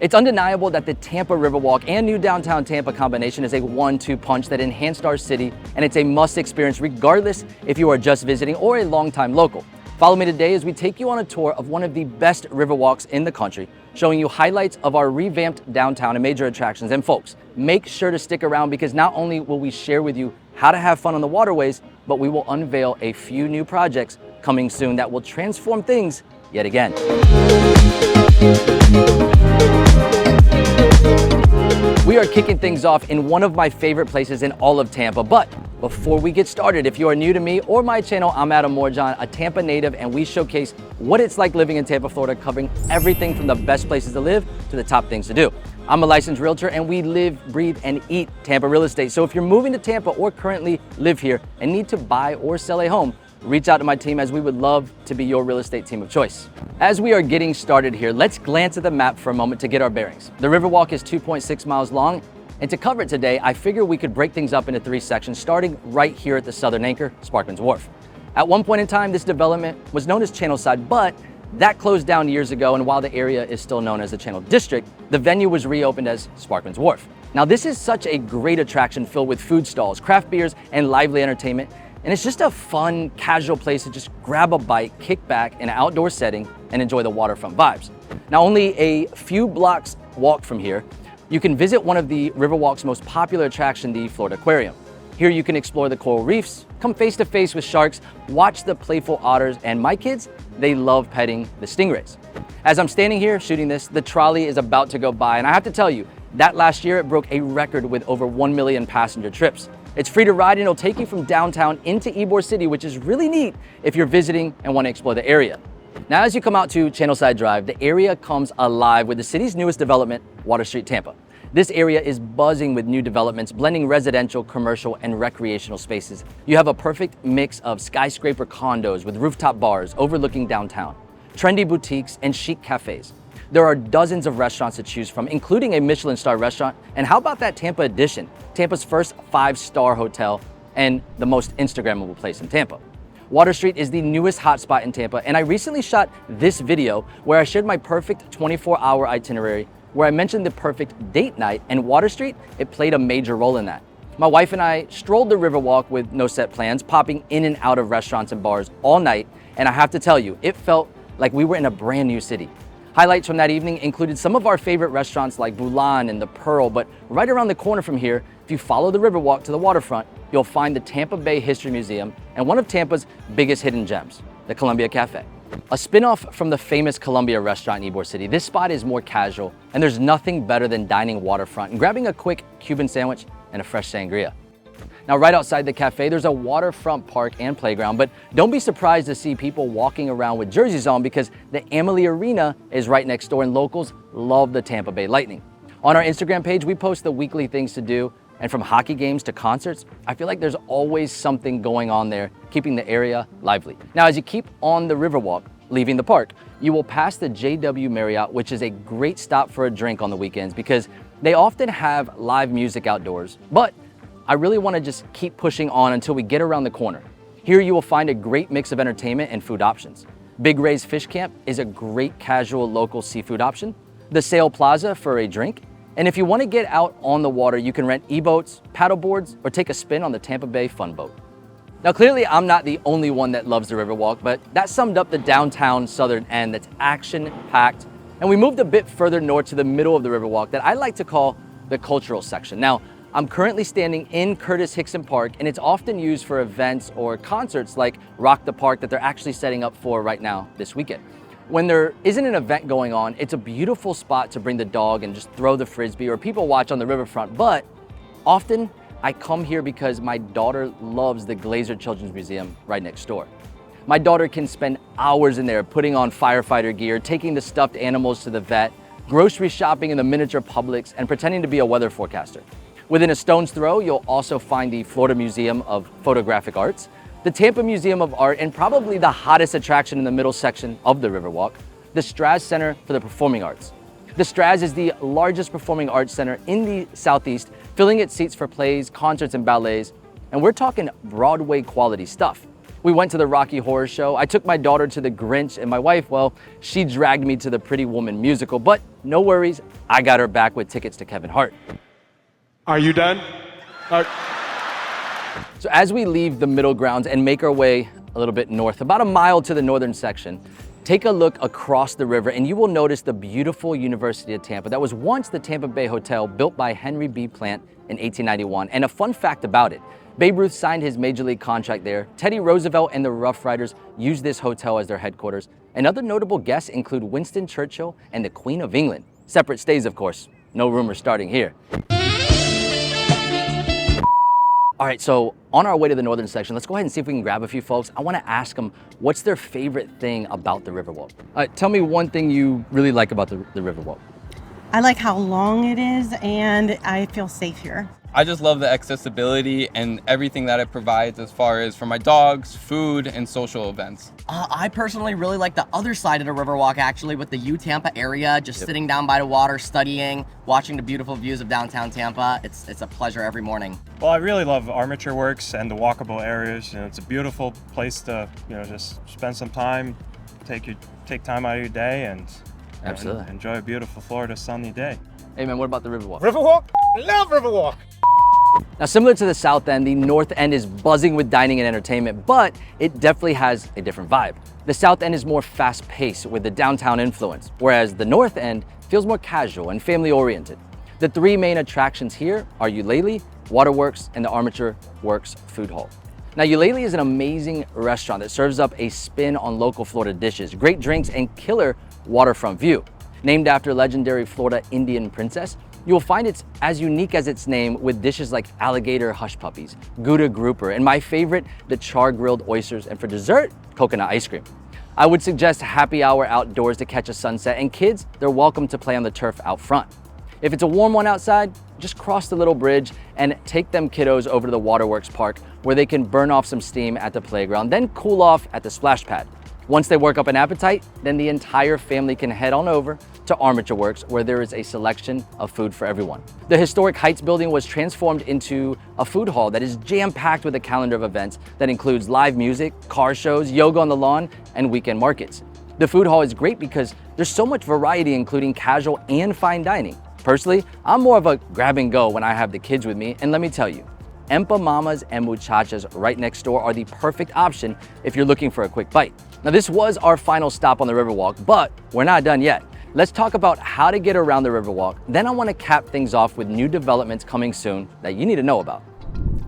It's undeniable that the Tampa Riverwalk and new Downtown Tampa combination is a 1-2 punch that enhanced our city, and it's a must experience regardless if you are just visiting or a longtime local. Follow me today as we take you on a tour of one of the best riverwalks in the country, showing you highlights of our revamped downtown and major attractions. And folks, make sure to stick around because not only will we share with you how to have fun on the waterways, but we will unveil a few new projects coming soon that will transform things yet again. We are kicking things off in one of my favorite places in all of Tampa, but before we get started, if you are new to me or my channel, I'm Armature, a Tampa native, and we showcase what it's like living in Tampa, Florida, covering everything from the best places to live to the top things to do. I'm a licensed realtor and we live, breathe, and eat Tampa real estate. So if you're moving to Tampa or currently live here and need to buy or sell a home, reach out to my team as we would love to be your real estate team of choice. As we are getting started here, let's glance at the map for a moment to get our bearings. The Riverwalk is 2.6 miles long, and to cover it today, I figure we could break things up into 3 sections, starting right here at the southern anchor, Sparkman Wharf. At one point in time, this development was known as Channelside, but that closed down years ago, and while the area is still known as the Channel District, the venue was reopened as Sparkman Wharf. Now, this is such a great attraction filled with food stalls, craft beers, and lively entertainment. And it's just a fun, casual place to just grab a bite, kick back in an outdoor setting, and enjoy the waterfront vibes. Now, only a few blocks walk from here, you can visit one of the Riverwalk's most popular attraction, the Florida Aquarium. Here you can explore the coral reefs, come face to face with sharks, watch the playful otters, and my kids, they love petting the stingrays. As I'm standing here shooting this, the trolley is about to go by, and I have to tell you, that last year it broke a record with over 1 million passenger trips. It's free to ride and it'll take you from downtown into Ybor City, which is really neat if you're visiting and want to explore the area. Now, as you come out to Channelside Drive, the area comes alive with the city's newest development, Waterstreet Tampa. This area is buzzing with new developments, blending residential, commercial, and recreational spaces. You have a perfect mix of skyscraper condos with rooftop bars overlooking downtown, trendy boutiques, and chic cafes. There are dozens of restaurants to choose from, including a Michelin star restaurant. And how about that Tampa edition? Tampa's first 5-star hotel and the most Instagrammable place in Tampa. Waterstreet is the newest hotspot in Tampa, and I recently shot this video where I shared my perfect 24-hour itinerary, where I mentioned the perfect date night, and Waterstreet, it played a major role in that. My wife and I strolled the Riverwalk with no set plans, popping in and out of restaurants and bars all night, and I have to tell you, it felt like we were in a brand new city. Highlights from that evening included some of our favorite restaurants like Boulan and the Pearl, but right around the corner from here, if you follow the Riverwalk to the waterfront, you'll find the Tampa Bay History Museum and one of Tampa's biggest hidden gems, the Columbia Cafe. A spin-off from the famous Columbia restaurant in Ybor City, this spot is more casual, and there's nothing better than dining waterfront and grabbing a quick Cuban sandwich and a fresh sangria. Now, right outside the cafe, there's a waterfront park and playground, but don't be surprised to see people walking around with jerseys on because the Amalie Arena is right next door and locals love the Tampa Bay Lightning. On our Instagram page, we post the weekly things to do, and from hockey games to concerts, I feel like there's always something going on there, keeping the area lively. Now, as you keep on the Riverwalk, leaving the park, you will pass the JW Marriott, which is a great stop for a drink on the weekends because they often have live music outdoors, but I really want to just keep pushing on until we get around the corner. Here you will find a great mix of entertainment and food options. Big Ray's Fish Camp is a great casual local seafood option. The Sail Plaza for a drink. And if you want to get out on the water, you can rent e-boats, paddle boards, or take a spin on the Tampa Bay Fun Boat. Now, clearly I'm not the only one that loves the Riverwalk, but that summed up the downtown southern end that's action-packed. And we moved a bit further north to the middle of the Riverwalk that I like to call the cultural section. Now, I'm currently standing in Curtis Hixon Park, and it's often used for events or concerts like Rock the Park that they're actually setting up for right now this weekend. When there isn't an event going on, it's a beautiful spot to bring the dog and just throw the frisbee or people watch on the riverfront. But often I come here because my daughter loves the Glazer Children's Museum right next door. My daughter can spend hours in there putting on firefighter gear, taking the stuffed animals to the vet, grocery shopping in the miniature Publix, and pretending to be a weather forecaster. Within a stone's throw, you'll also find the Florida Museum of Photographic Arts, the Tampa Museum of Art, and probably the hottest attraction in the middle section of the Riverwalk, the Straz Center for the Performing Arts. The Straz is the largest performing arts center in the Southeast, filling its seats for plays, concerts, and ballets. And we're talking Broadway quality stuff. We went to the Rocky Horror Show. I took my daughter to the Grinch, and my wife, well, she dragged me to the Pretty Woman musical. But no worries, I got her back with tickets to Kevin Hart. Are you done? So as we leave the middle grounds and make our way a little bit north, about a mile to the northern section, take a look across the river and you will notice the beautiful University of Tampa that was once the Tampa Bay Hotel, built by Henry B. Plant in 1891. And a fun fact about it, Babe Ruth signed his major league contract there. Teddy Roosevelt and the Rough Riders used this hotel as their headquarters. And other notable guests include Winston Churchill and the Queen of England. Separate stays, of course. No rumors starting here. All right, so on our way to the northern section, let's go ahead and see if we can grab a few folks. I want to ask them what's their favorite thing about the Riverwalk. Tell me one thing you really like about the Riverwalk. I like how long it is, and I feel safe here. I just love the accessibility and everything that it provides as far as for my dogs, food, and social events. I personally really like the other side of the Riverwalk, actually, with the Tampa area, just sitting down by the water, studying, watching the beautiful views of downtown Tampa. It's a pleasure every morning. Well, I really love Armature Works and the walkable areas. It's a beautiful place to, just spend some time, take time out of your day and Absolutely. Enjoy a beautiful Florida sunny day. Hey man, what about the Riverwalk? Riverwalk? Love Riverwalk! Now, similar to the south end, the north end is buzzing with dining and entertainment, but it definitely has a different vibe. The south end is more fast-paced with the downtown influence, whereas the north end feels more casual and family-oriented. The three main attractions here are Ulele, Waterworks, and the Armature Works food hall. Now, Ulele is an amazing restaurant that serves up a spin on local Florida dishes, great drinks, and killer waterfront view. Named after legendary Florida Indian princess, you will find it's as unique as its name, with dishes like alligator hush puppies, Gouda grouper, and my favorite, the char-grilled oysters, and for dessert, coconut ice cream. I would suggest happy hour outdoors to catch a sunset, and kids, they're welcome to play on the turf out front. If it's a warm one outside, just cross the little bridge and take them kiddos over to the Waterworks Park, where they can burn off some steam at the playground, then cool off at the splash pad. Once they work up an appetite, then the entire family can head on over to Armature Works, where there is a selection of food for everyone. The historic Heights building was transformed into a food hall that is jam-packed with a calendar of events that includes live music, car shows, yoga on the lawn, and weekend markets. The food hall is great because there's so much variety, including casual and fine dining. Personally, I'm more of a grab and go when I have the kids with me, and let me tell you, Empa Mamas and Muchachas right next door are the perfect option if you're looking for a quick bite. Now, this was our final stop on the Riverwalk, but we're not done yet. Let's talk about how to get around the Riverwalk. Then I want to cap things off with new developments coming soon that you need to know about.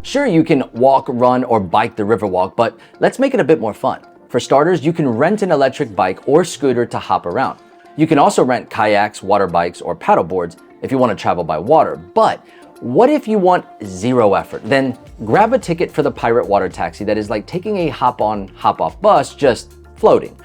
Sure, you can walk, run, or bike the Riverwalk, but let's make it a bit more fun. For starters, you can rent an electric bike or scooter to hop around. You can also rent kayaks, water bikes, or paddle boards if you want to travel by water. But what if you want zero effort? Then grab a ticket for the Pirate Water Taxi that is like taking a hop-on, hop-off bus, just floating.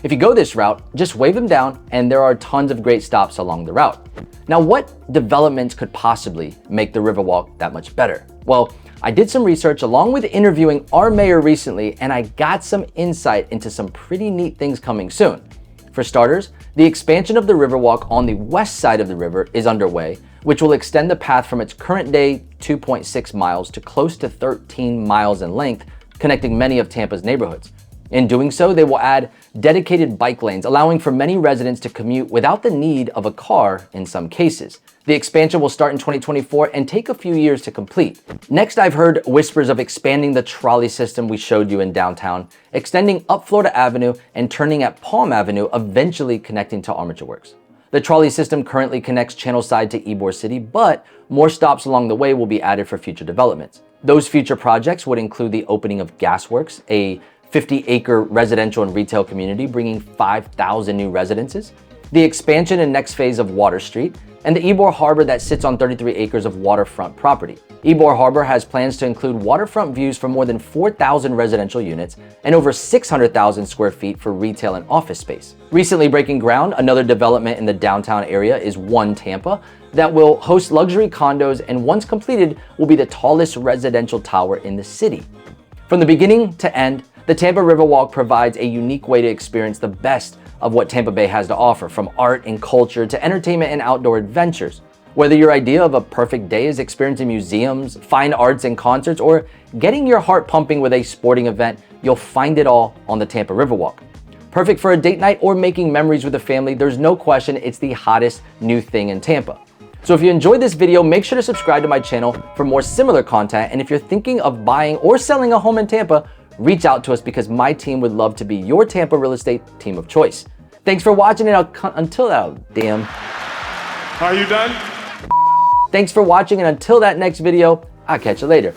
If you go this route, just wave them down, and there are tons of great stops along the route. Now, what developments could possibly make the Riverwalk that much better? Well, I did some research along with interviewing our mayor recently, and I got some insight into some pretty neat things coming soon. For starters, the expansion of the Riverwalk on the west side of the river is underway, which will extend the path from its current day 2.6 miles to close to 13 miles in length, connecting many of Tampa's neighborhoods. In doing so, they will add dedicated bike lanes, allowing for many residents to commute without the need of a car in some cases. The expansion will start in 2024 and take a few years to complete. Next, I've heard whispers of expanding the trolley system we showed you in downtown, extending up Florida Avenue and turning at Palm Avenue, eventually connecting to Armature Works. The trolley system currently connects Channelside to Ybor City, but more stops along the way will be added for future developments. Those future projects would include the opening of Gasworx, a 50-acre residential and retail community bringing 5,000 new residences, the expansion and next phase of Waterstreet, and the Ybor Harbor that sits on 33 acres of waterfront property. Ybor Harbor has plans to include waterfront views for more than 4,000 residential units and over 600,000 square feet for retail and office space. Recently breaking ground, another development in the downtown area is One Tampa that will host luxury condos, and once completed will be the tallest residential tower in the city. From the beginning to end, the Tampa Riverwalk provides a unique way to experience the best of what Tampa Bay has to offer, from art and culture to entertainment and outdoor adventures. Whether your idea of a perfect day is experiencing museums, fine arts and concerts, or getting your heart pumping with a sporting event, you'll find it all on the Tampa Riverwalk. Perfect for a date night or making memories with the family, there's no question it's the hottest new thing in Tampa. So if you enjoyed this video, make sure to subscribe to my channel for more similar content. And if you're thinking of buying or selling a home in Tampa, reach out to us because my team would love to be your Tampa real estate team of choice. Thanks for watching, and Are you done? Thanks for watching, and until that next video, I'll catch you later.